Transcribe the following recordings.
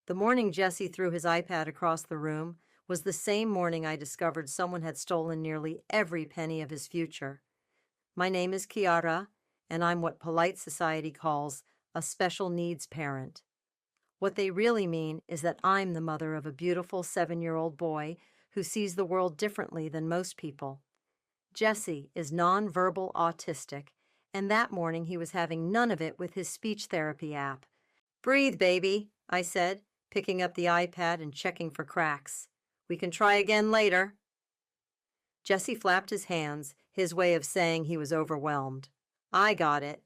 The morning Jesse threw his iPad across the room was the same morning I discovered someone had stolen nearly every penny of his future. My name is Kiara, and I'm what polite society calls a special needs parent. What they really mean is that I'm the mother of a beautiful 7-year-old boy who sees the world differently than most people. Jesse is nonverbal autistic, and that morning he was having none of it with his speech therapy app. "Breathe, baby," I said, picking up the iPad and checking for cracks. "We can try again later." Jesse flapped his hands, his way of saying he was overwhelmed. "I got it.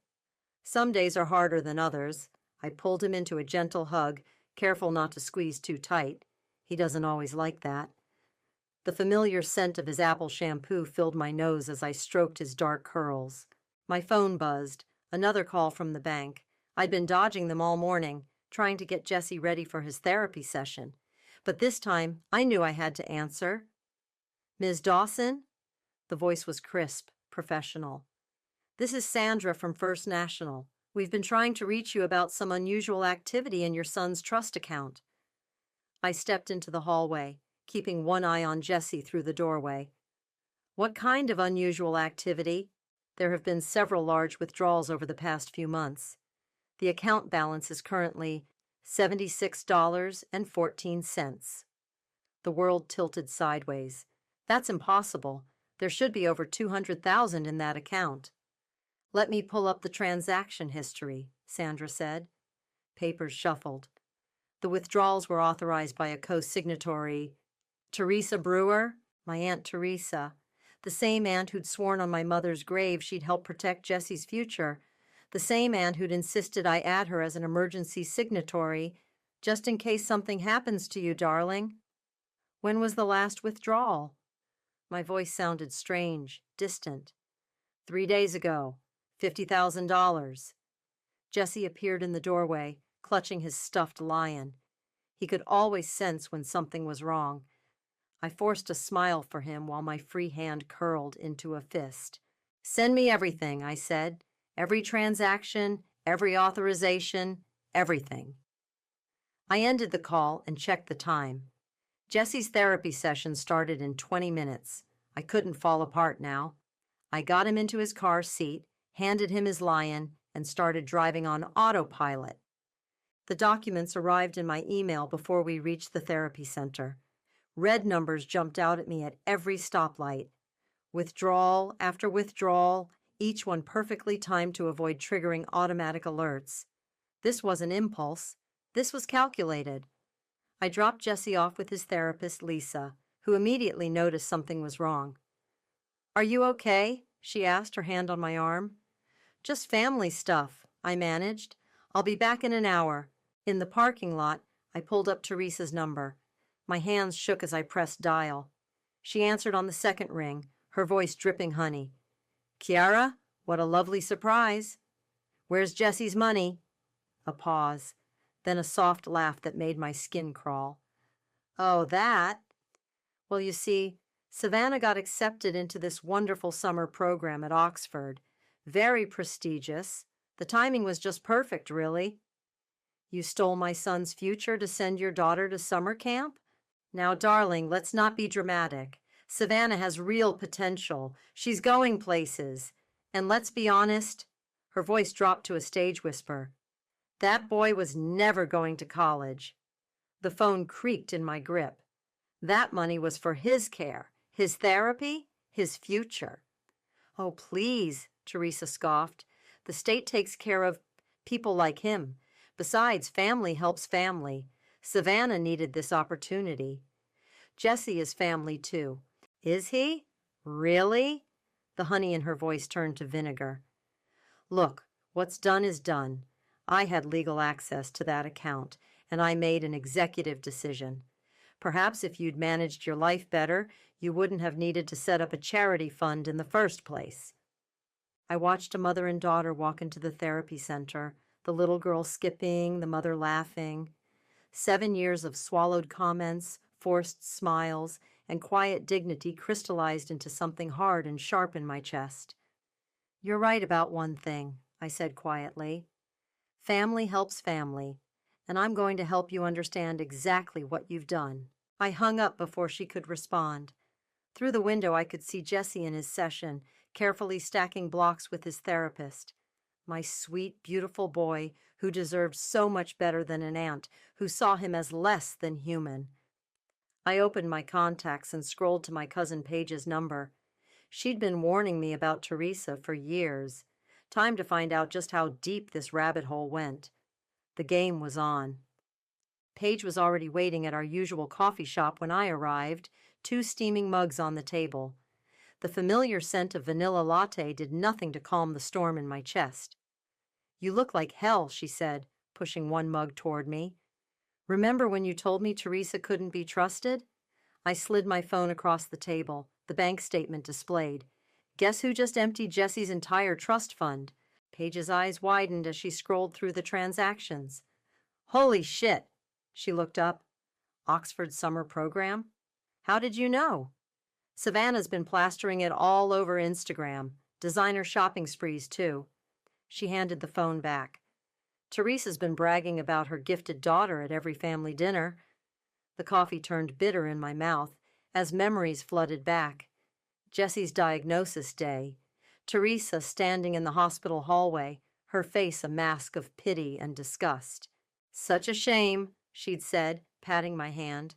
Some days are harder than others." I pulled him into a gentle hug, careful not to squeeze too tight. He doesn't always like that. The familiar scent of his apple shampoo filled my nose as I stroked his dark curls. My phone buzzed. Another call from the bank. I'd been dodging them all morning, trying to get Jesse ready for his therapy session. But this time, I knew I had to answer. "Ms. Dawson?" The voice was crisp, professional. "This is Sandra from First National. We've been trying to reach you about some unusual activity in your son's trust account." I stepped into the hallway, keeping one eye on Jesse through the doorway. "What kind of unusual activity?" There have been several large withdrawals over the past few months. The account balance is currently $76.14. The world tilted sideways. "That's impossible. There should be over $200,000 in that account." "Let me pull up the transaction history," Sandra said. Papers shuffled. The withdrawals were authorized by a co-signatory, Teresa Brewer, my Aunt Teresa, the same aunt who'd sworn on my mother's grave she'd help protect Jesse's future, the same aunt who'd insisted I add her as an emergency signatory, just in case something happens to you, darling. "When was the last withdrawal?" My voice sounded strange, distant. 3 days ago. $50,000. Jesse appeared in the doorway, clutching his stuffed lion. He could always sense when something was wrong. I forced a smile for him while my free hand curled into a fist. "Send me everything," I said. "Every transaction, every authorization, everything." I ended the call and checked the time. Jesse's therapy session started in 20 minutes. I couldn't fall apart now. I got him into his car seat, handed him his lion, and started driving on autopilot. The documents arrived in my email before we reached the therapy center. Red numbers jumped out at me at every stoplight. Withdrawal after withdrawal, each one perfectly timed to avoid triggering automatic alerts. This wasn't impulse. This was calculated. I dropped Jesse off with his therapist, Lisa, who immediately noticed something was wrong. "Are you okay?" she asked, her hand on my arm. "Just family stuff," I managed. "I'll be back in an hour." In the parking lot, I pulled up Teresa's number. My hands shook as I pressed dial. She answered on the second ring, her voice dripping honey. "Kiara, what a lovely surprise. Where's Jesse's money?" A pause, then a soft laugh that made my skin crawl. "Oh, that? Well, you see, Savannah got accepted into this wonderful summer program at Oxford. Very prestigious. The timing was just perfect, really." "You stole my son's future to send your daughter to summer camp? Now, darling, let's not be dramatic. Savannah has real potential. She's going places. And let's be honest," her voice dropped to a stage whisper, "that boy was never going to college." The phone creaked in my grip. That money was for his care, his therapy, his future. "Oh, please," Teresa scoffed. "The state takes care of people like him. Besides, family helps family. Savannah needed this opportunity. Jesse is family, too." "Is he? Really?" The honey in her voice turned to vinegar. "Look, what's done is done. I had legal access to that account, and I made an executive decision. Perhaps if you'd managed your life better, you wouldn't have needed to set up a charity fund in the first place." I watched a mother and daughter walk into the therapy center, the little girl skipping, the mother laughing. 7 years of swallowed comments, forced smiles, and quiet dignity crystallized into something hard and sharp in my chest. "You're right about one thing," I said quietly. "Family helps family, and I'm going to help you understand exactly what you've done. I hung up before she could respond. Through the window, I could see Jesse in his session, carefully stacking blocks with his therapist. My sweet, beautiful boy who deserved so much better than an aunt who saw him as less than human. I opened my contacts and scrolled to my cousin Paige's number. She'd been warning me about Teresa for years. Time to find out just how deep this rabbit hole went. The game was on. Paige was already waiting at our usual coffee shop when I arrived, 2 steaming mugs on the table. The familiar scent of vanilla latte did nothing to calm the storm in my chest. "You look like hell," she said, pushing one mug toward me. "Remember when you told me Teresa couldn't be trusted?" I slid my phone across the table, the bank statement displayed. Guess who just emptied Jesse's entire trust fund? Paige's eyes widened as she scrolled through the transactions. "Holy shit!" She looked up. "Oxford summer program? How did you know?" "Savannah's been plastering it all over Instagram. Designer shopping sprees, too." She handed the phone back. "Teresa's been bragging about her gifted daughter at every family dinner." The coffee turned bitter in my mouth as memories flooded back. Jesse's diagnosis day. Teresa standing in the hospital hallway, her face a mask of pity and disgust. "Such a shame," she'd said, patting my hand.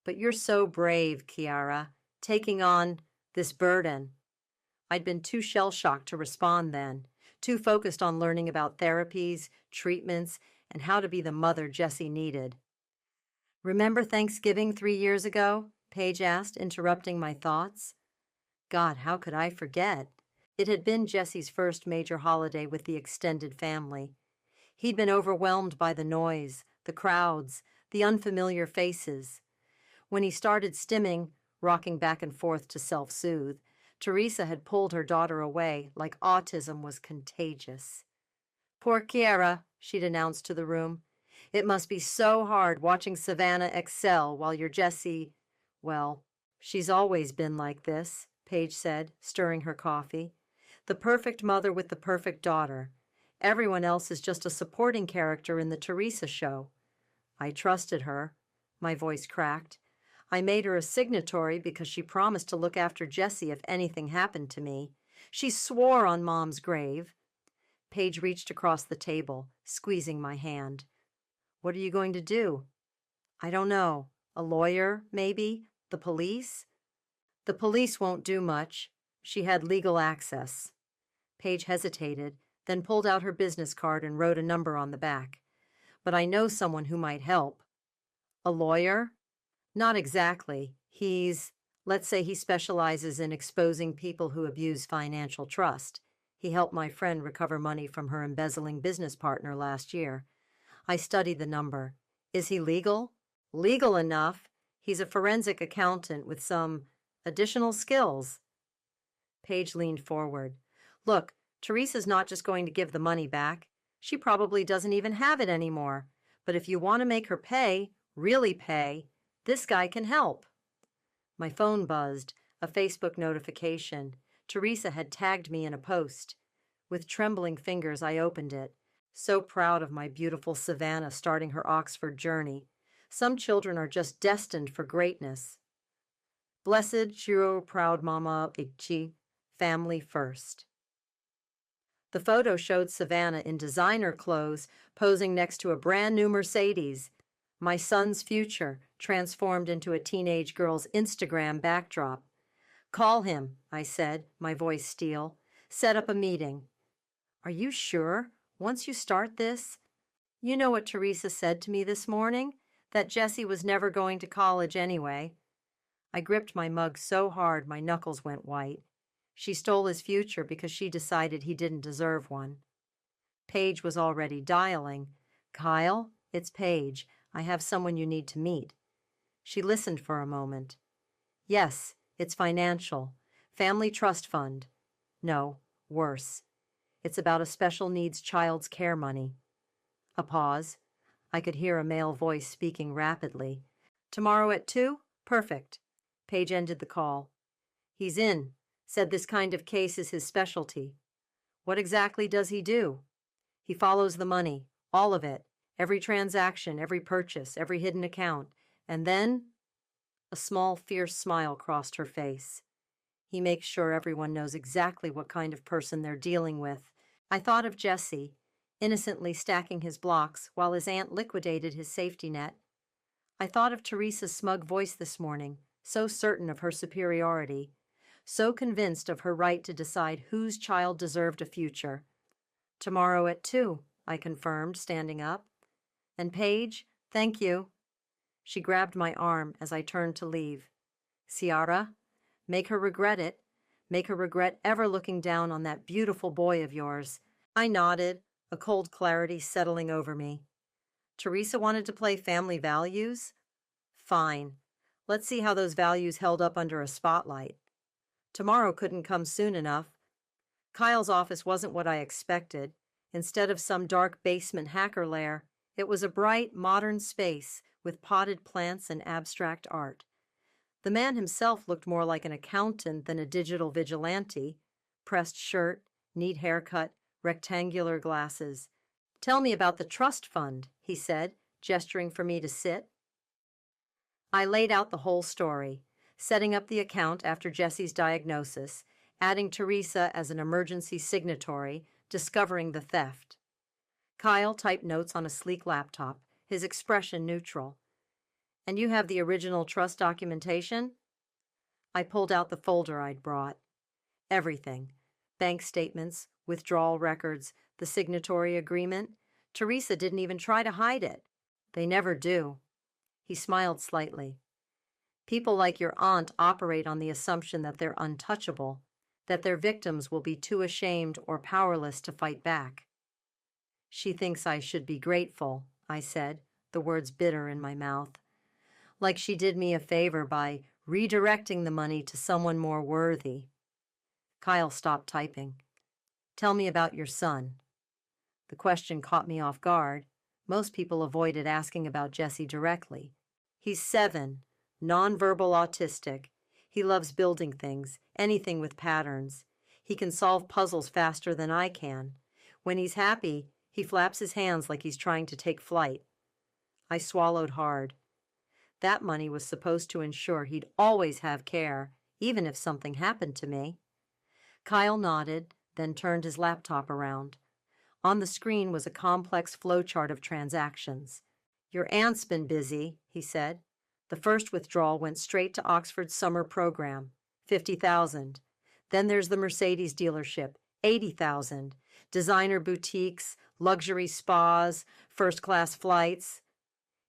"But you're so brave, Kiara, taking on this burden." I'd been too shell-shocked to respond then, too focused on learning about therapies, treatments, and how to be the mother Jesse needed. "Remember Thanksgiving 3 years ago?" Paige asked, interrupting my thoughts. God, how could I forget? It had been Jesse's first major holiday with the extended family. He'd been overwhelmed by the noise, the crowds, the unfamiliar faces. When he started stimming, rocking back and forth to self-soothe, Teresa had pulled her daughter away like autism was contagious. "Poor Kiara," she'd announced to the room. "It must be so hard watching Savannah excel while your Jessie, well, she's always been like this," Paige said, stirring her coffee. "The perfect mother with the perfect daughter. Everyone else is just a supporting character in the Teresa show." I trusted her. My voice cracked. I made her a signatory because she promised to look after Jessie if anything happened to me. She swore on Mom's grave. Paige reached across the table, squeezing my hand. "What are you going to do?" "I don't know. A lawyer, maybe? The police?" "The police won't do much." She had legal access. Paige hesitated, then pulled out her business card and wrote a number on the back. "But I know someone who might help." "A lawyer?" "Not exactly. Let's say he specializes in exposing people who abuse financial trust. He helped my friend recover money from her embezzling business partner last year." I studied the number. "Is he legal?" "Legal enough. He's a forensic accountant with some additional skills." Paige leaned forward. "Look, Teresa's not just going to give the money back. She probably doesn't even have it anymore. But if you want to make her pay, really pay, this guy can help." My phone buzzed, a Facebook notification. Teresa had tagged me in a post. With trembling fingers, I opened it. So proud of my beautiful Savannah starting her Oxford journey. Some children are just destined for greatness. "Blessed Shiro proud mama Ichi, family first." The photo showed Savannah in designer clothes, posing next to a brand new Mercedes. My son's future, transformed into a teenage girl's Instagram backdrop. "Call him," I said, my voice steel. "Set up a meeting." "Are you sure? Once you start this?" "You know what Teresa said to me this morning? That Jessie was never going to college anyway." I gripped my mug so hard my knuckles went white. She stole his future because she decided he didn't deserve one. Paige was already dialing. "Kyle, it's Paige. I have someone you need to meet." She listened for a moment. "Yes, it's financial. Family trust fund. No, worse. It's about a special needs child's care money." A pause. I could hear a male voice speaking rapidly. "Tomorrow at 2? Perfect." Paige ended the call. "He's in. Said this kind of case is his specialty." "What exactly does he do?" "He follows the money, all of it, Every transaction, every purchase, every hidden account. And then a small, fierce smile crossed her face. He makes sure everyone knows exactly what kind of person they're dealing with. I thought of Jesse, innocently stacking his blocks while his aunt liquidated his safety net. I thought of Teresa's smug voice this morning, so certain of her superiority, so convinced of her right to decide whose child deserved a future. Tomorrow at 2, I confirmed, standing up. And Paige, thank you. She grabbed my arm as I turned to leave. Ciara, make her regret it. Make her regret ever looking down on that beautiful boy of yours. I nodded, a cold clarity settling over me. Teresa wanted to play family values? Fine. Let's see how those values held up under a spotlight. Tomorrow couldn't come soon enough. Kyle's office wasn't what I expected. Instead of some dark basement hacker lair, it was a bright, modern space with potted plants and abstract art. The man himself looked more like an accountant than a digital vigilante. Pressed shirt, neat haircut, rectangular glasses. Tell me about the trust fund, he said, gesturing for me to sit. I laid out the whole story, setting up the account after Jesse's diagnosis, adding Teresa as an emergency signatory, discovering the theft. Kyle typed notes on a sleek laptop, his expression neutral. And you have the original trust documentation? I pulled out the folder I'd brought. Everything. Bank statements, withdrawal records, the signatory agreement. Teresa didn't even try to hide it. They never do. He smiled slightly. People like your aunt operate on the assumption that they're untouchable, that their victims will be too ashamed or powerless to fight back. She thinks I should be grateful, I said, the words bitter in my mouth. Like she did me a favor by redirecting the money to someone more worthy. Kyle stopped typing. Tell me about your son. The question caught me off guard. Most people avoided asking about Jesse directly. He's 7, nonverbal autistic. He loves building things, anything with patterns. He can solve puzzles faster than I can. When he's happy, he flaps his hands like he's trying to take flight. I swallowed hard. That money was supposed to ensure he'd always have care, even if something happened to me. Kyle nodded, then turned his laptop around. On the screen was a complex flowchart of transactions. Your aunt's been busy, he said. The first withdrawal went straight to Oxford's summer program, $50,000. Then there's the Mercedes dealership, $80,000. Designer boutiques, luxury spas, first-class flights.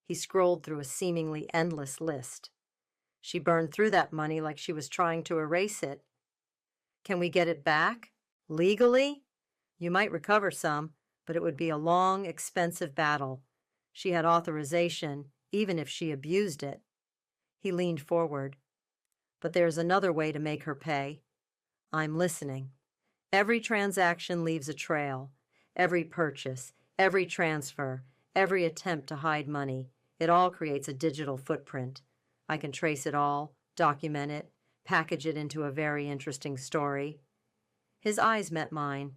He scrolled through a seemingly endless list. She burned through that money like she was trying to erase it. Can we get it back? Legally? You might recover some, but it would be a long, expensive battle. She had authorization, even if she abused it. He leaned forward. But there's another way to make her pay. I'm listening. Every transaction leaves a trail. Every purchase, every transfer, every attempt to hide money. It all creates a digital footprint. I can trace it all, document it, package it into a very interesting story. His eyes met mine.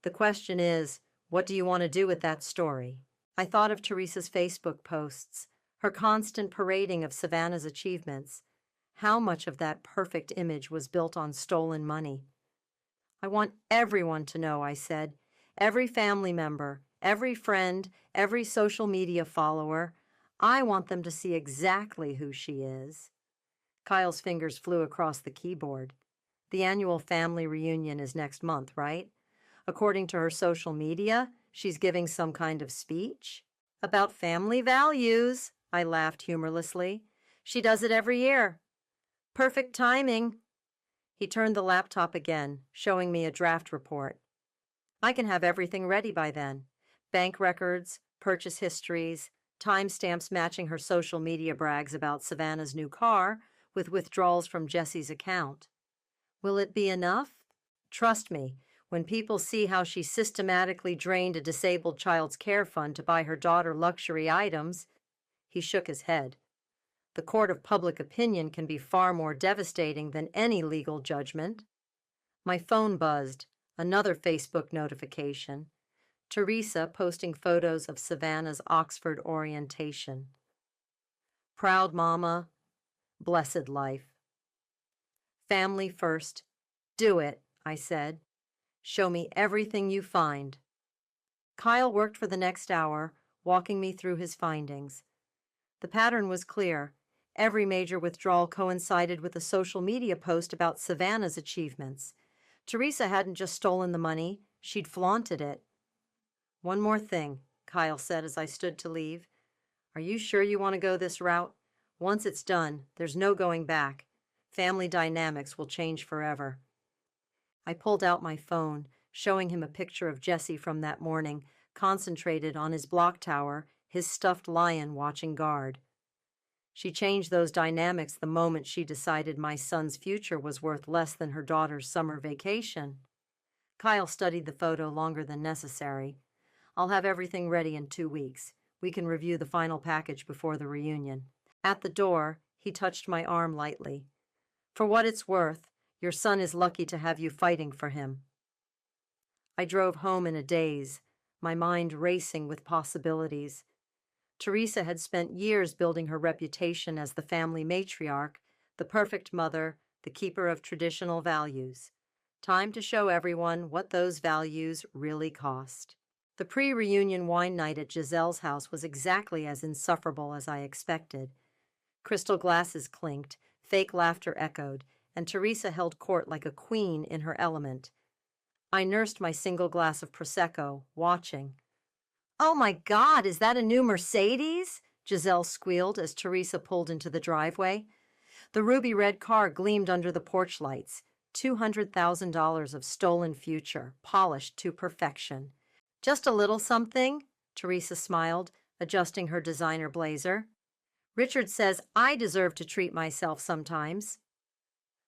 The question is, what do you want to do with that story? I thought of Teresa's Facebook posts, her constant parading of Savannah's achievements. How much of that perfect image was built on stolen money? I want everyone to know, I said. Every family member, every friend, every social media follower. I want them to see exactly who she is. Kyle's fingers flew across the keyboard. The annual family reunion is next month, right? According to her social media, she's giving some kind of speech about family values. I laughed humorlessly. She does it every year. Perfect timing. He turned the laptop again, showing me a draft report. I can have everything ready by then. Bank records, purchase histories, timestamps matching her social media brags about Savannah's new car with withdrawals from Jesse's account. Will it be enough? Trust me, when people see how she systematically drained a disabled child's care fund to buy her daughter luxury items, he shook his head. The court of public opinion can be far more devastating than any legal judgment. My phone buzzed, another Facebook notification. Teresa posting photos of Savannah's Oxford orientation. Proud mama, blessed life. Family first. Do it, I said. Show me everything you find. Kyle worked for the next hour, walking me through his findings. The pattern was clear. Every major withdrawal coincided with a social media post about Savannah's achievements. Teresa hadn't just stolen the money, she'd flaunted it. One more thing, Kyle said as I stood to leave. Are you sure you want to go this route? Once it's done, there's no going back. Family dynamics will change forever. I pulled out my phone, showing him a picture of Jesse from that morning, concentrated on his block tower, his stuffed lion watching guard. She changed those dynamics the moment she decided my son's future was worth less than her daughter's summer vacation. Kyle studied the photo longer than necessary. I'll have everything ready in 2 weeks. We can review the final package before the reunion. At the door, he touched my arm lightly. For what it's worth, your son is lucky to have you fighting for him. I drove home in a daze, my mind racing with possibilities. Teresa had spent years building her reputation as the family matriarch, the perfect mother, the keeper of traditional values. Time to show everyone what those values really cost. The pre-reunion wine night at Giselle's house was exactly as insufferable as I expected. Crystal glasses clinked, fake laughter echoed, and Teresa held court like a queen in her element. I nursed my single glass of Prosecco, watching. "Oh my God, is that a new Mercedes?" Giselle squealed as Teresa pulled into the driveway. The ruby-red car gleamed under the porch lights. $200,000 of stolen future, polished to perfection. "Just a little something?" Teresa smiled, adjusting her designer blazer. "Richard says I deserve to treat myself sometimes."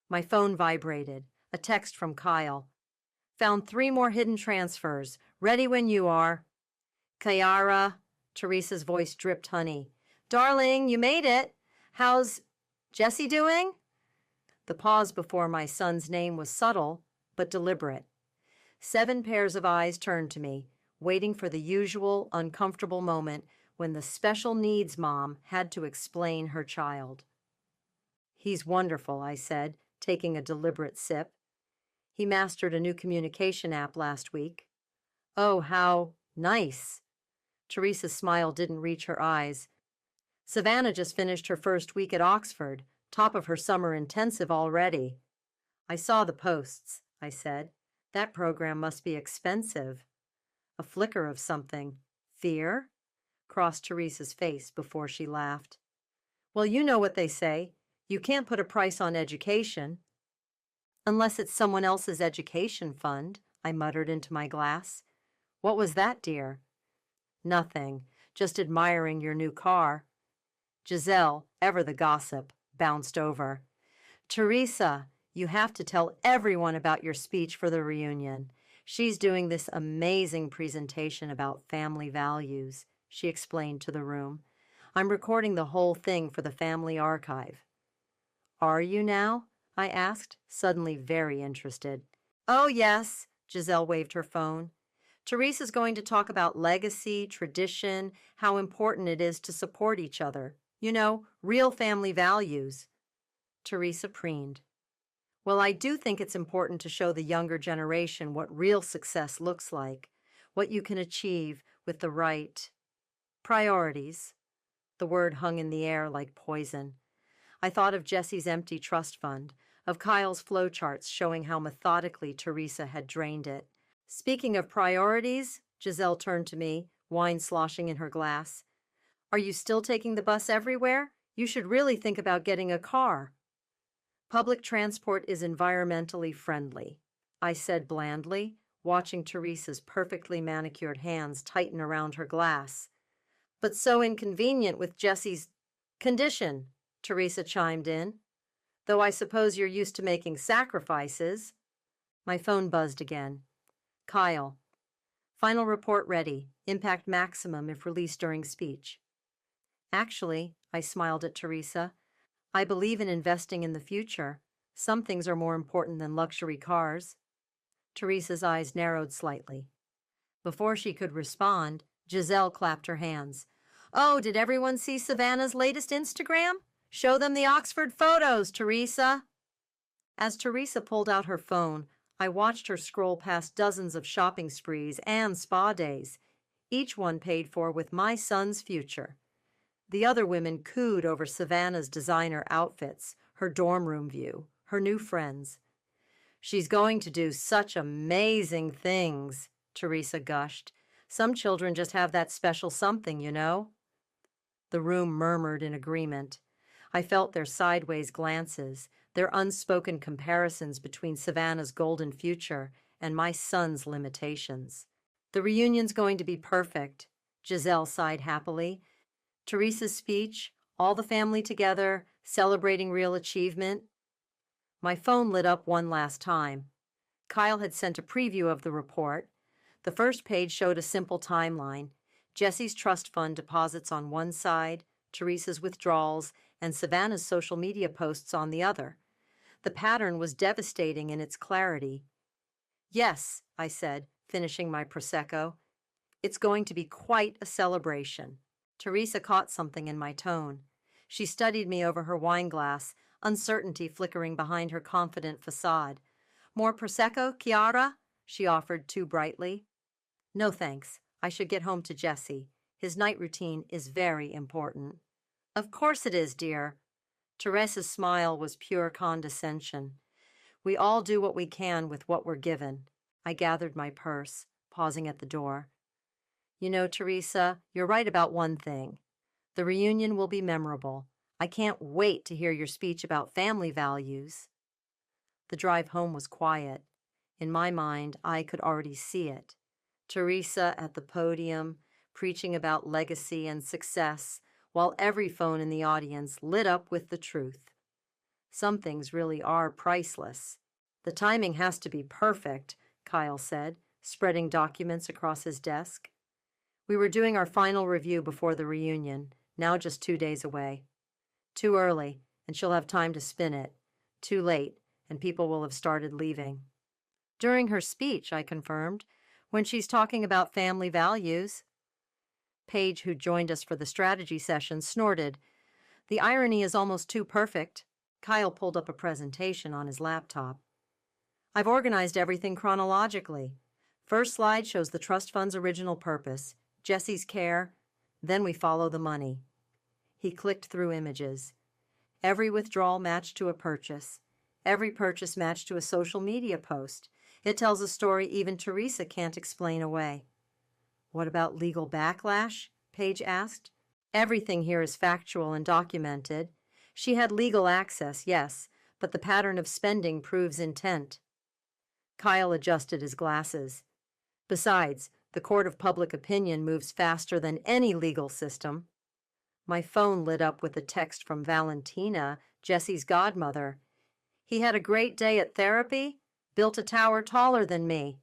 My phone vibrated. A text from Kyle. "Found 3 more hidden transfers. Ready when you are." "Kiara," Teresa's voice dripped honey. "Darling, you made it. How's Jesse doing?" The pause before my son's name was subtle, but deliberate. 7 pairs of eyes turned to me, waiting for the usual uncomfortable moment when the special needs mom had to explain her child. "He's wonderful," I said, taking a deliberate sip. "He mastered a new communication app last week." "Oh, how nice." Teresa's smile didn't reach her eyes. "Savannah just finished her first week at Oxford, top of her summer intensive already." "I saw the posts," I said. "That program must be expensive." A flicker of something, fear, crossed Teresa's face before she laughed. "Well, you know what they say. You can't put a price on education." "Unless it's someone else's education fund," I muttered into my glass. "What was that, dear?" "Nothing. Just admiring your new car." Giselle, ever the gossip, bounced over. "Teresa, you have to tell everyone about your speech for the reunion. She's doing this amazing presentation about family values," she explained to the room. "I'm recording the whole thing for the family archive." "Are you now?" I asked, suddenly very interested. "Oh, yes," Giselle waved her phone. "Teresa's going to talk about legacy, tradition, how important it is to support each other. You know, real family values." Teresa preened. "Well, I do think it's important to show the younger generation what real success looks like, what you can achieve with the right priorities." The word hung in the air like poison. I thought of Jesse's empty trust fund, of Kyle's flowcharts showing how methodically Teresa had drained it. "Speaking of priorities," Giselle turned to me, wine sloshing in her glass. "Are you still taking the bus everywhere? You should really think about getting a car." "Public transport is environmentally friendly," I said blandly, watching Teresa's perfectly manicured hands tighten around her glass. "But so inconvenient with Jesse's condition," Teresa chimed in. "Though I suppose you're used to making sacrifices." My phone buzzed again. "Kyle. Final report ready. Impact maximum if released during speech." "Actually," I smiled at Teresa, "I believe in investing in the future. Some things are more important than luxury cars." Teresa's eyes narrowed slightly. Before she could respond, Giselle clapped her hands. Oh, did everyone see Savannah's latest Instagram? Show them the Oxford photos, Teresa. As Teresa pulled out her phone, I watched her scroll past dozens of shopping sprees and spa days, each one paid for with my son's future. The other women cooed over Savannah's designer outfits, her dorm room view, her new friends. She's going to do such amazing things, Teresa gushed. Some children just have that special something, you know. The room murmured in agreement. I felt their sideways glances, their unspoken comparisons between Savannah's golden future and my son's limitations. The reunion's going to be perfect, Giselle sighed happily. Teresa's speech, all the family together, celebrating real achievement. My phone lit up one last time. Kyle had sent a preview of the report. The first page showed a simple timeline. Jesse's trust fund deposits on one side, Teresa's withdrawals, and Savannah's social media posts on the other. The pattern was devastating in its clarity. Yes, I said, finishing my Prosecco. It's going to be quite a celebration. Teresa caught something in my tone. She studied me over her wineglass, uncertainty flickering behind her confident facade. More Prosecco, Chiara? She offered too brightly. No thanks. I should get home to Jesse. His night routine is very important. Of course it is, dear. Teresa's smile was pure condescension. We all do what we can with what we're given. I gathered my purse, pausing at the door. You know, Teresa, you're right about one thing. The reunion will be memorable. I can't wait to hear your speech about family values. The drive home was quiet. In my mind, I could already see it. Teresa at the podium, preaching about legacy and success, while every phone in the audience lit up with the truth. Some things really are priceless. The timing has to be perfect, Kyle said, spreading documents across his desk. We were doing our final review before the reunion, now just 2 days away. Too early, and she'll have time to spin it. Too late, and people will have started leaving. During her speech, I confirmed, when she's talking about family values. Paige, who joined us for the strategy session, snorted. The irony is almost too perfect. Kyle pulled up a presentation on his laptop. I've organized everything chronologically. First slide shows the trust fund's original purpose, Jesse's care, then we follow the money. He clicked through images. Every withdrawal matched to a purchase. Every purchase matched to a social media post. It tells a story even Teresa can't explain away. What about legal backlash? Paige asked. Everything here is factual and documented. She had legal access, yes, but the pattern of spending proves intent. Kyle adjusted his glasses. Besides, the court of public opinion moves faster than any legal system. My phone lit up with a text from Valentina, Jesse's godmother. He had a great day at therapy, built a tower taller than me.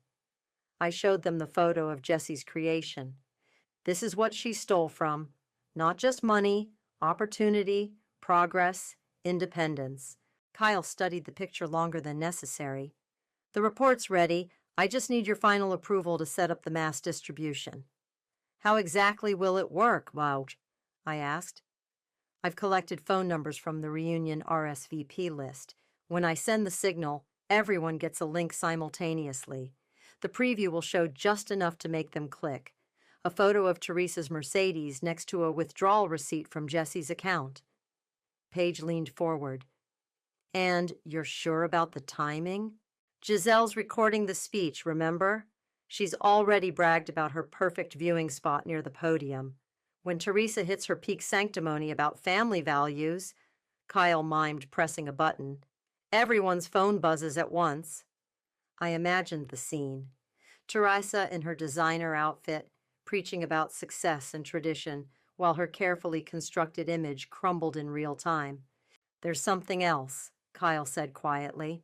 I showed them the photo of Jesse's creation. This is what she stole from. Not just money, opportunity, progress, independence. Kyle studied the picture longer than necessary. The report's ready. I just need your final approval to set up the mass distribution. How exactly will it work, Wouch? I asked. I've collected phone numbers from the reunion RSVP list. When I send the signal, everyone gets a link simultaneously. The preview will show just enough to make them click. A photo of Teresa's Mercedes next to a withdrawal receipt from Jesse's account. Paige leaned forward. And you're sure about the timing? Giselle's recording the speech, remember? She's already bragged about her perfect viewing spot near the podium. When Teresa hits her peak sanctimony about family values, Kyle mimed pressing a button. Everyone's phone buzzes at once. I imagined the scene. Teresa in her designer outfit, preaching about success and tradition, while her carefully constructed image crumbled in real time. There's something else, Kyle said quietly.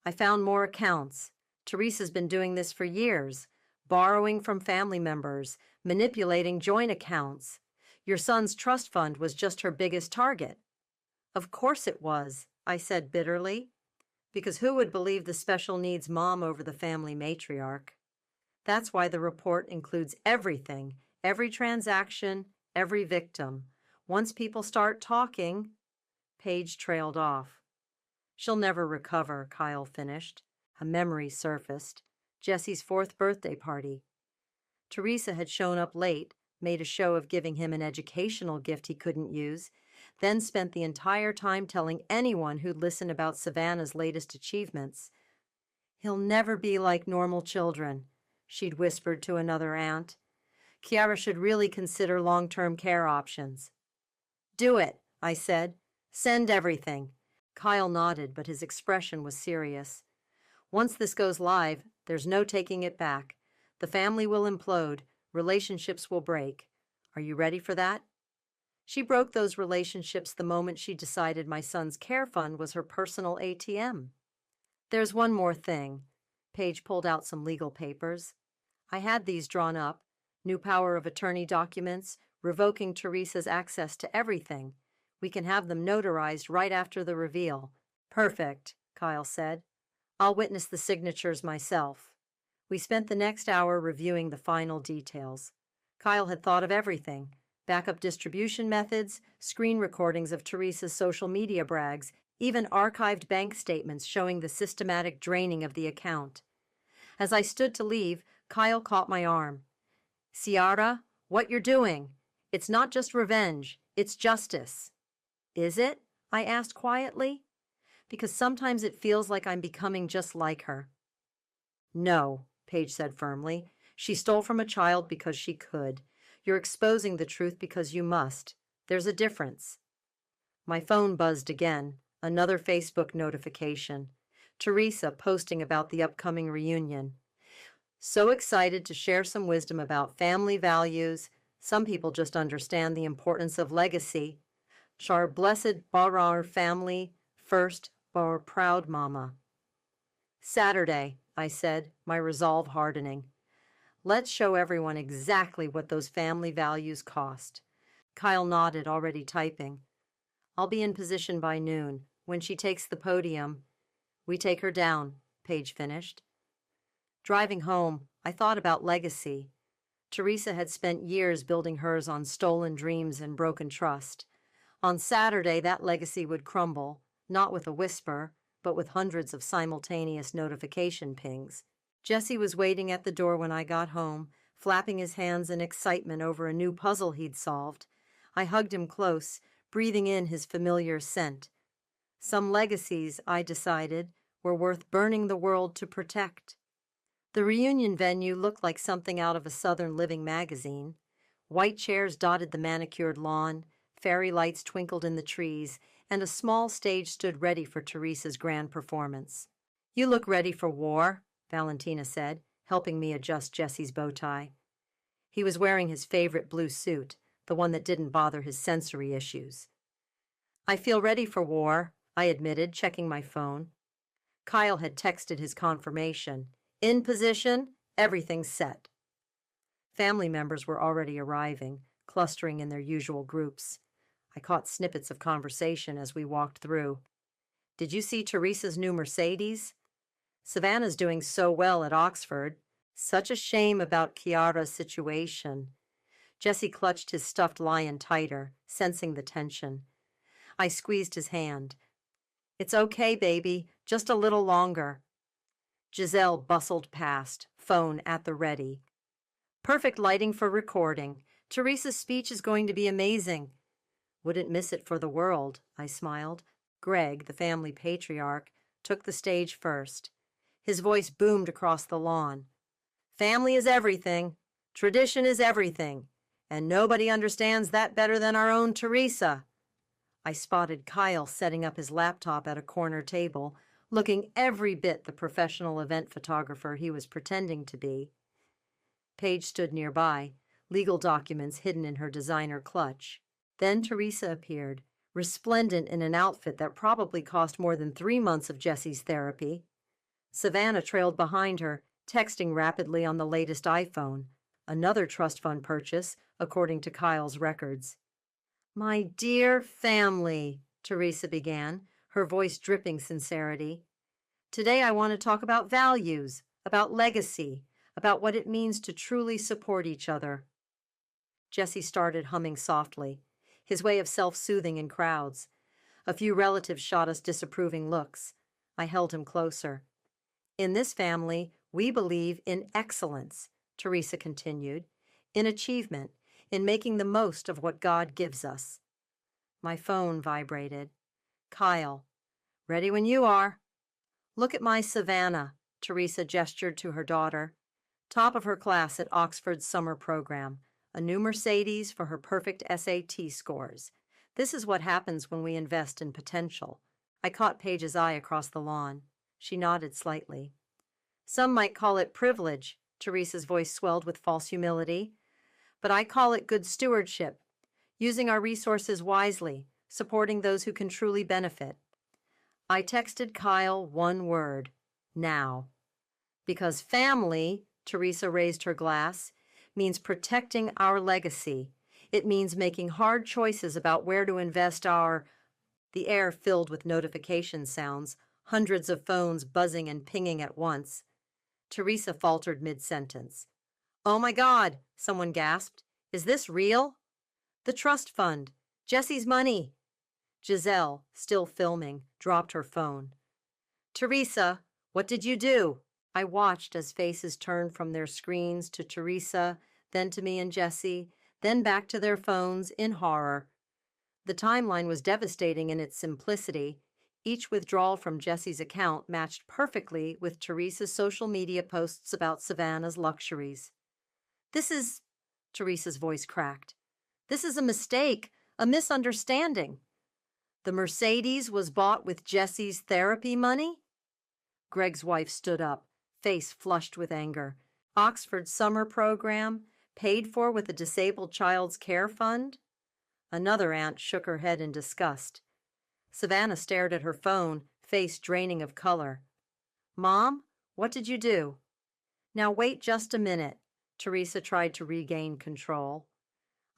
I found more accounts. Teresa's been doing this for years, borrowing from family members, manipulating joint accounts. Your son's trust fund was just her biggest target. Of course it was, I said bitterly, because who would believe the special needs mom over the family matriarch? That's why the report includes everything, every transaction, every victim. Once people start talking, Paige trailed off. She'll never recover, Kyle finished. A memory surfaced. Jesse's 4th birthday party. Teresa had shown up late, made a show of giving him an educational gift he couldn't use, then spent the entire time telling anyone who'd listen about Savannah's latest achievements. He'll never be like normal children, she'd whispered to another aunt. Kiara should really consider long-term care options. Do it, I said. Send everything. Kyle nodded, but his expression was serious. Once this goes live, there's no taking it back. The family will implode. Relationships will break. Are you ready for that? She broke those relationships the moment she decided my son's care fund was her personal ATM. There's one more thing. Paige pulled out some legal papers. I had these drawn up. New power of attorney documents, revoking Teresa's access to everything. We can have them notarized right after the reveal. Perfect, Kyle said. I'll witness the signatures myself. We spent the next hour reviewing the final details. Kyle had thought of everything. Backup distribution methods, screen recordings of Teresa's social media brags, even archived bank statements showing the systematic draining of the account. As I stood to leave, Kyle caught my arm. Ciara, what you're doing. It's not just revenge, it's justice. Is it? I asked quietly. Because sometimes it feels like I'm becoming just like her. No, Paige said firmly. She stole from a child because she could. You're exposing the truth because you must. There's a difference. My phone buzzed again. Another Facebook notification. Teresa posting about the upcoming reunion. So excited to share some wisdom about family values. Some people just understand the importance of legacy. Char blessed Barar family, first Bar proud mama. Saturday, I said, my resolve hardening. Let's show everyone exactly what those family values cost. Kyle nodded, already typing. I'll be in position by noon. When she takes the podium, we take her down, Paige finished. Driving home, I thought about legacy. Teresa had spent years building hers on stolen dreams and broken trust. On Saturday, that legacy would crumble, not with a whisper, but with hundreds of simultaneous notification pings. Jesse was waiting at the door when I got home, flapping his hands in excitement over a new puzzle he'd solved. I hugged him close, breathing in his familiar scent. Some legacies, I decided, were worth burning the world to protect. The reunion venue looked like something out of a Southern Living magazine. White chairs dotted the manicured lawn, fairy lights twinkled in the trees, and a small stage stood ready for Teresa's grand performance. You look ready for war, Valentina said, helping me adjust Jesse's bow tie. He was wearing his favorite blue suit, the one that didn't bother his sensory issues. I feel ready for war, I admitted, checking my phone. Kyle had texted his confirmation. In position, everything's set. Family members were already arriving, clustering in their usual groups. I caught snippets of conversation as we walked through. Did you see Teresa's new Mercedes? Savannah's doing so well at Oxford. Such a shame about Kiara's situation. Jesse clutched his stuffed lion tighter, sensing the tension. I squeezed his hand. It's okay, baby, just a little longer. Giselle bustled past, phone at the ready. Perfect lighting for recording. Teresa's speech is going to be amazing. Wouldn't miss it for the world, I smiled. Greg, the family patriarch, took the stage first. His voice boomed across the lawn. Family is everything. Tradition is everything. And nobody understands that better than our own Teresa. I spotted Kyle setting up his laptop at a corner table, looking every bit the professional event photographer he was pretending to be. Paige stood nearby, legal documents hidden in her designer clutch. Then Teresa appeared, resplendent in an outfit that probably cost more than 3 months of Jesse's therapy. Savannah trailed behind her, texting rapidly on the latest iPhone, another trust fund purchase, according to Kyle's records. My dear family, Teresa began, her voice dripping sincerity. Today I want to talk about values, about legacy, about what it means to truly support each other. Jesse started humming softly, his way of self-soothing in crowds. A few relatives shot us disapproving looks. I held him closer. In this family, we believe in excellence, Teresa continued, in achievement, in making the most of what God gives us. My phone vibrated. Kyle, ready when you are. Look at my Savannah, Teresa gestured to her daughter. Top of her class at Oxford's summer program, a new Mercedes for her perfect SAT scores. This is what happens when we invest in potential. I caught Paige's eye across the lawn. She nodded slightly. Some might call it privilege, Teresa's voice swelled with false humility. But I call it good stewardship, using our resources wisely, supporting those who can truly benefit. I texted Kyle one word, now. Because family, Teresa raised her glass, means protecting our legacy. It means making hard choices about where to invest our... The air filled with notification sounds, hundreds of phones buzzing and pinging at once. Teresa faltered mid-sentence. Oh my God, someone gasped. Is this real? The trust fund. Jesse's money. Giselle, still filming, dropped her phone. Teresa, what did you do? I watched as faces turned from their screens to Teresa, then to me and Jesse, then back to their phones in horror. The timeline was devastating in its simplicity. Each withdrawal from Jesse's account matched perfectly with Teresa's social media posts about Savannah's luxuries. This is... Teresa's voice cracked. This is a mistake, a misunderstanding. The Mercedes was bought with Jesse's therapy money? Greg's wife stood up, face flushed with anger. Oxford summer program, paid for with a disabled child's care fund? Another aunt shook her head in disgust. Savannah stared at her phone, face draining of color. Mom, what did you do? Now wait just a minute. Teresa tried to regain control.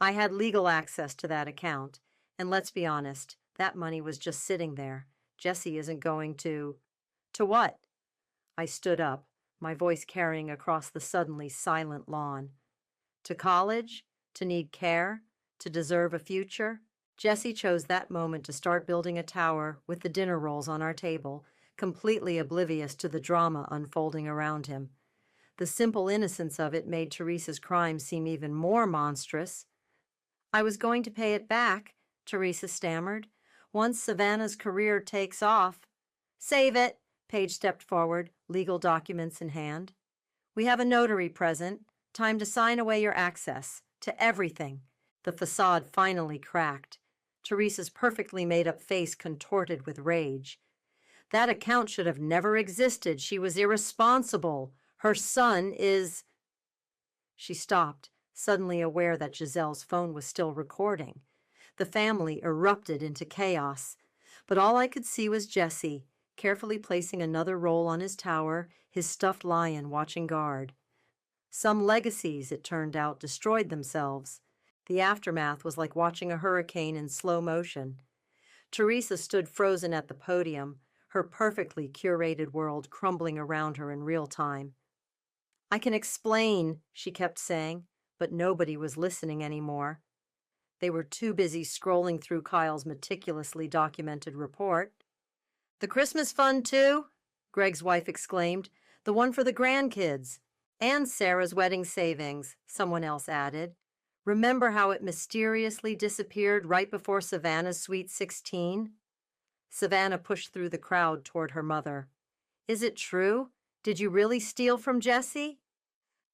I had legal access to that account, and let's be honest, that money was just sitting there. Jesse isn't going to... To what? I stood up, my voice carrying across the suddenly silent lawn. To college? To need care? To deserve a future? Jesse chose that moment to start building a tower with the dinner rolls on our table, completely oblivious to the drama unfolding around him. The simple innocence of it made Teresa's crime seem even more monstrous. I was going to pay it back, Teresa stammered. Once Savannah's career takes off. Save it, Paige stepped forward, legal documents in hand. We have a notary present. Time to sign away your access to everything. The facade finally cracked. Teresa's perfectly made-up face contorted with rage. That account should have never existed. She was irresponsible. Her son is... She stopped, suddenly aware that Giselle's phone was still recording. The family erupted into chaos. But all I could see was Jesse, carefully placing another roll on his tower, his stuffed lion watching guard. Some legacies, it turned out, destroyed themselves. The aftermath was like watching a hurricane in slow motion. Teresa stood frozen at the podium, her perfectly curated world crumbling around her in real time. I can explain, she kept saying, but nobody was listening anymore. They were too busy scrolling through Kyle's meticulously documented report. The Christmas fund, too? Greg's wife exclaimed. The one for the grandkids. And Sarah's wedding savings, someone else added. Remember how it mysteriously disappeared right before Savannah's Sweet 16? Savannah pushed through the crowd toward her mother. Is it true? Did you really steal from Jesse?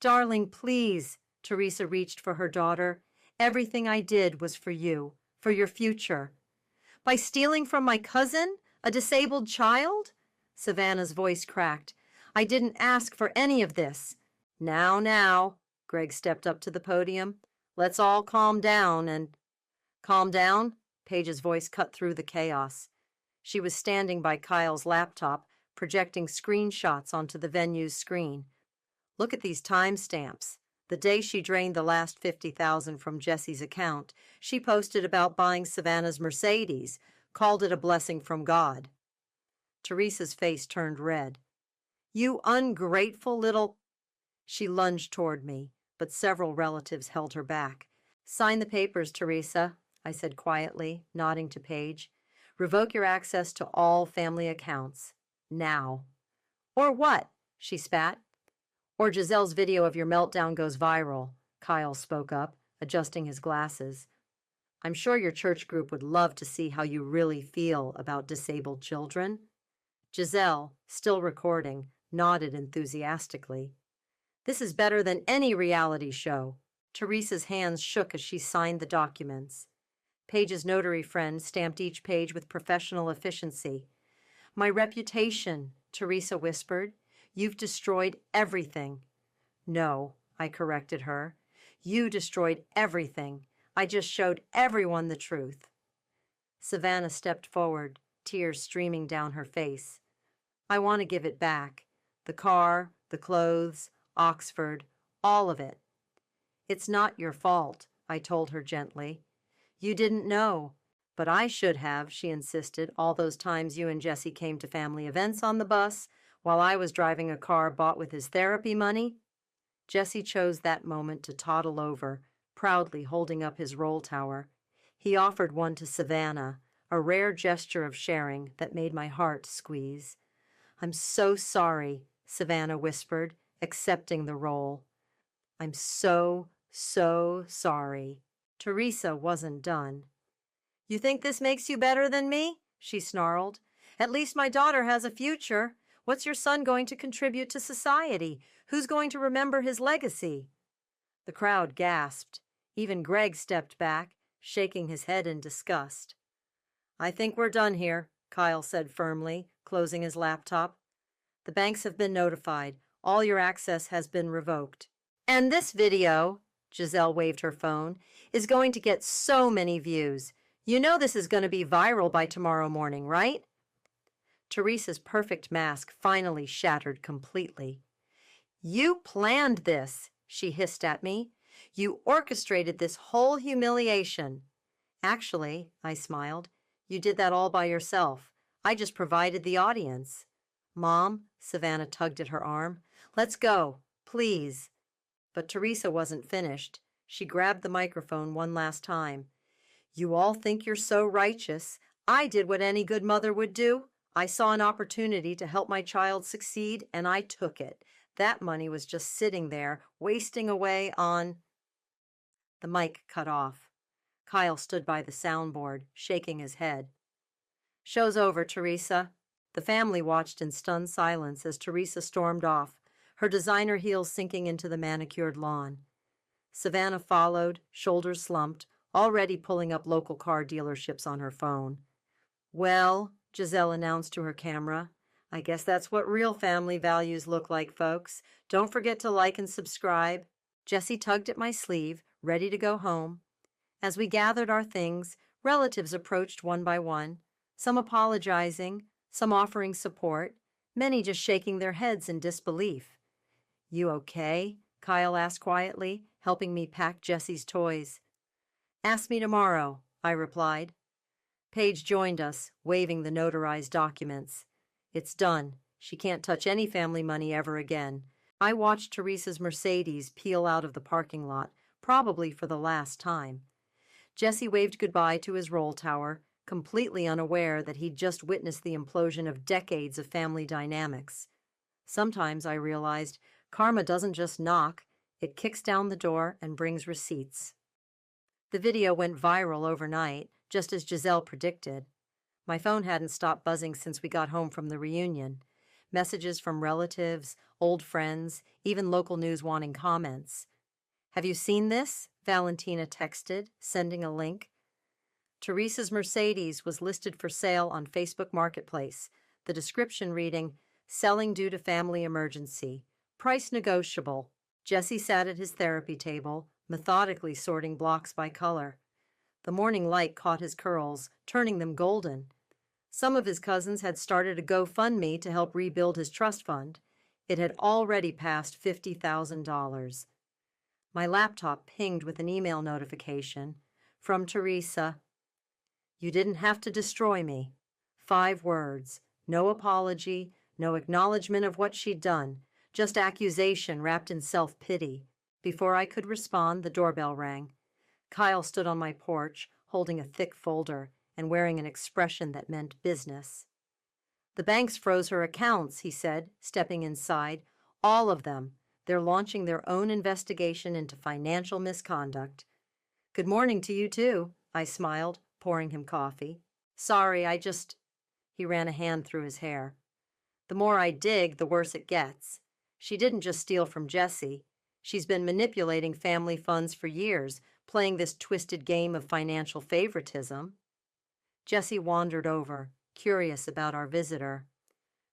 Darling, please. Teresa reached for her daughter. Everything I did was for you, for your future. By stealing from my cousin, a disabled child? Savannah's voice cracked. I didn't ask for any of this. Now, Greg stepped up to the podium. Let's all calm down and... Calm down? Paige's voice cut through the chaos. She was standing by Kyle's laptop, projecting screenshots onto the venue's screen. Look at these timestamps. The day she drained the last $50,000 from Jesse's account, she posted about buying Savannah's Mercedes, called it a blessing from God. Teresa's face turned red. You ungrateful little... She lunged toward me, but several relatives held her back. "Sign the papers, Teresa," I said quietly, nodding to Paige. "Revoke your access to all family accounts. Now." "Or what?" she spat. "Or Giselle's video of your meltdown goes viral," Kyle spoke up, adjusting his glasses. "I'm sure your church group would love to see how you really feel about disabled children." Giselle, still recording, nodded enthusiastically. "This is better than any reality show." Teresa's hands shook as she signed the documents. Paige's notary friend stamped each page with professional efficiency. "My reputation," Teresa whispered. "You've destroyed everything." "No," I corrected her. "You destroyed everything. I just showed everyone the truth." Savannah stepped forward, tears streaming down her face. "I want to give it back. The car, the clothes, Oxford, all of it." "It's not your fault," I told her gently. "You didn't know. But I should have," she insisted, "all those times you and Jesse came to family events on the bus, while I was driving a car bought with his therapy money." Jesse chose that moment to toddle over, proudly holding up his roll tower. He offered one to Savannah, a rare gesture of sharing that made my heart squeeze. "I'm so sorry," Savannah whispered, accepting the roll. "I'm so sorry." Teresa wasn't done. "You think this makes you better than me?" she snarled. "At least my daughter has a future. What's your son going to contribute to society? Who's going to remember his legacy?" The crowd gasped. Even Greg stepped back, shaking his head in disgust. "I think we're done here," Kyle said firmly, closing his laptop. "The banks have been notified. All your access has been revoked. And this video," Giselle waved her phone, "is going to get so many views. You know this is going to be viral by tomorrow morning, right?" Teresa's perfect mask finally shattered completely. "You planned this," she hissed at me. "You orchestrated this whole humiliation." "Actually," I smiled, "you did that all by yourself. I just provided the audience." "Mom," Savannah tugged at her arm, "let's go, please." But Teresa wasn't finished. She grabbed the microphone one last time. "You all think you're so righteous. I did what any good mother would do. I saw an opportunity to help my child succeed, and I took it. That money was just sitting there, wasting away on—" The mic cut off. Kyle stood by the soundboard, shaking his head. "Show's over, Teresa." The family watched in stunned silence as Teresa stormed off, her designer heels sinking into the manicured lawn. Savannah followed, shoulders slumped, already pulling up local car dealerships on her phone. "Well," Giselle announced to her camera, "I guess that's what real family values look like, folks. Don't forget to like and subscribe." Jesse tugged at my sleeve, ready to go home. As we gathered our things, relatives approached one by one, some apologizing, some offering support, many just shaking their heads in disbelief. "You okay?" Kyle asked quietly, helping me pack Jesse's toys. "Ask me tomorrow," I replied. Paige joined us, waving the notarized documents. "It's done. She can't touch any family money ever again." I watched Teresa's Mercedes peel out of the parking lot, probably for the last time. Jesse waved goodbye to his roll tower, completely unaware that he'd just witnessed the implosion of decades of family dynamics. Sometimes, I realized, karma doesn't just knock, it kicks down the door and brings receipts. The video went viral overnight, just as Giselle predicted. My phone hadn't stopped buzzing since we got home from the reunion. Messages from relatives, old friends, even local news wanting comments. "Have you seen this?" Valentina texted, sending a link. Teresa's Mercedes was listed for sale on Facebook Marketplace, the description reading, "Selling due to family emergency. Price negotiable." Jesse sat at his therapy table, methodically sorting blocks by color. The morning light caught his curls, turning them golden. Some of his cousins had started a GoFundMe to help rebuild his trust fund. It had already passed $50,000. My laptop pinged with an email notification from Teresa. "You didn't have to destroy me." 5 words. No apology, no acknowledgement of what she'd done. Just accusation wrapped in self-pity. Before I could respond, the doorbell rang. Kyle stood on my porch, holding a thick folder and wearing an expression that meant business. "The banks froze her accounts," he said, stepping inside. "All of them. They're launching their own investigation into financial misconduct." "Good morning to you, too," I smiled, pouring him coffee. "Sorry, He ran a hand through his hair. "The more I dig, the worse it gets. She didn't just steal from Jesse. She's been manipulating family funds for years, playing this twisted game of financial favoritism." Jesse wandered over, curious about our visitor.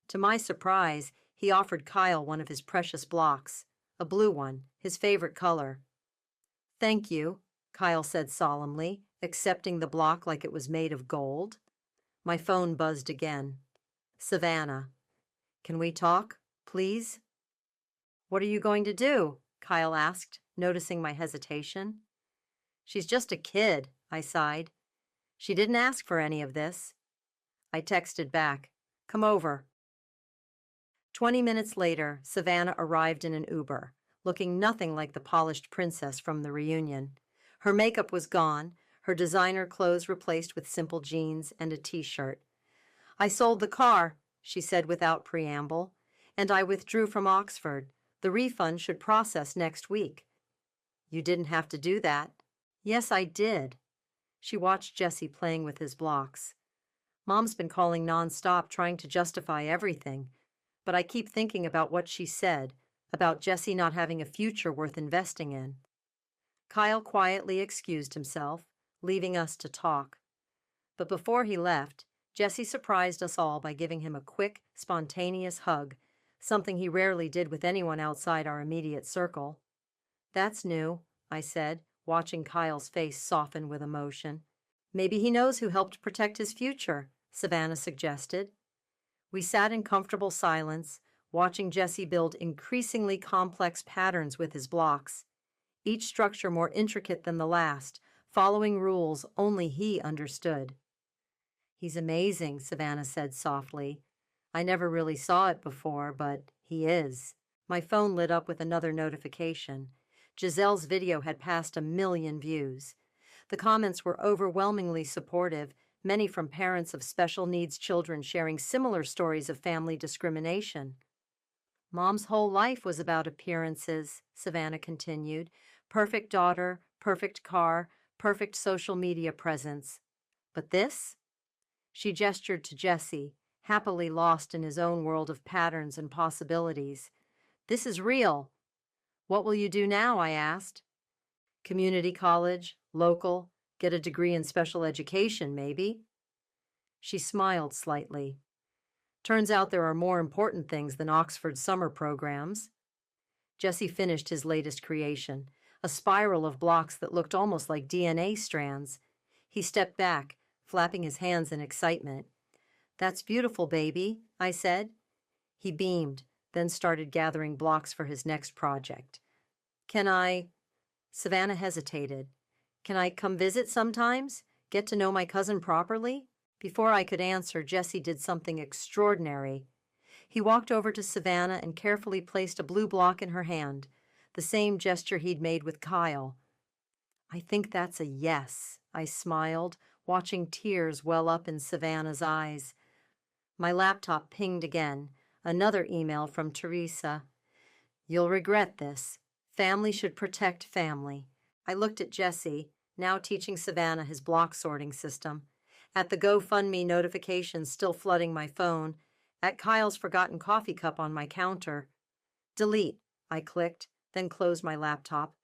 To my surprise, he offered Kyle one of his precious blocks, a blue one, his favorite color. "Thank you," Kyle said solemnly, accepting the block like it was made of gold. My phone buzzed again. "Savannah. Can we talk, please?" "What are you going to do?" Kyle asked, noticing my hesitation. "She's just a kid," I sighed. "She didn't ask for any of this." I texted back, "Come over." 20 minutes later, Savannah arrived in an Uber, looking nothing like the polished princess from the reunion. Her makeup was gone, her designer clothes replaced with simple jeans and a t-shirt. "I sold the car," she said without preamble, "and I withdrew from Oxford. The refund should process next week." "You didn't have to do that." "Yes, I did." She watched Jesse playing with his blocks. "Mom's been calling nonstop, trying to justify everything. But I keep thinking about what she said, about Jesse not having a future worth investing in." Kyle quietly excused himself, leaving us to talk. But before he left, Jesse surprised us all by giving him a quick, spontaneous hug, something he rarely did with anyone outside our immediate circle. "That's new," I said, watching Kyle's face soften with emotion. "Maybe he knows who helped protect his future," Savannah suggested. We sat in comfortable silence, watching Jesse build increasingly complex patterns with his blocks, each structure more intricate than the last, following rules only he understood. "He's amazing," Savannah said softly. "I never really saw it before, but he is." My phone lit up with another notification. Giselle's video had passed 1 million views. The comments were overwhelmingly supportive, many from parents of special needs children sharing similar stories of family discrimination. "Mom's whole life was about appearances," Savannah continued. "Perfect daughter, perfect car, perfect social media presence. But this?" She gestured to Jesse, happily lost in his own world of patterns and possibilities. "This is real." "What will you do now?" I asked. "Community college, local, get a degree in special education, maybe." She smiled slightly. "Turns out there are more important things than Oxford summer programs." Jesse finished his latest creation, a spiral of blocks that looked almost like DNA strands. He stepped back, flapping his hands in excitement. "That's beautiful, baby," I said. He beamed, then started gathering blocks for his next project. "Can I—" Savannah hesitated. "Can I come visit sometimes? Get to know my cousin properly?" Before I could answer, Jesse did something extraordinary. He walked over to Savannah and carefully placed a blue block in her hand, the same gesture he'd made with Kyle. "I think that's a yes," I smiled, watching tears well up in Savannah's eyes. My laptop pinged again, another email from Teresa. "You'll regret this. Family should protect family." I looked at Jesse, now teaching Savannah his block sorting system, at the GoFundMe notifications still flooding my phone, at Kyle's forgotten coffee cup on my counter. "Delete," I clicked, then closed my laptop.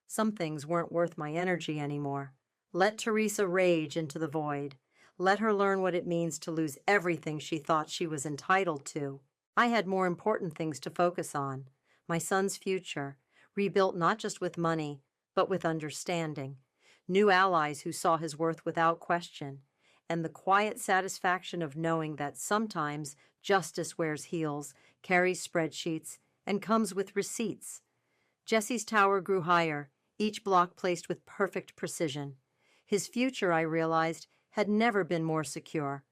Some things weren't worth my energy anymore. Let Teresa rage into the void. Let her learn what it means to lose everything she thought she was entitled to. I had more important things to focus on. My son's future, rebuilt not just with money, but with understanding. New allies who saw his worth without question. And the quiet satisfaction of knowing that sometimes justice wears heels, carries spreadsheets, and comes with receipts. Jesse's tower grew higher, each block placed with perfect precision. His future, I realized, had never been more secure.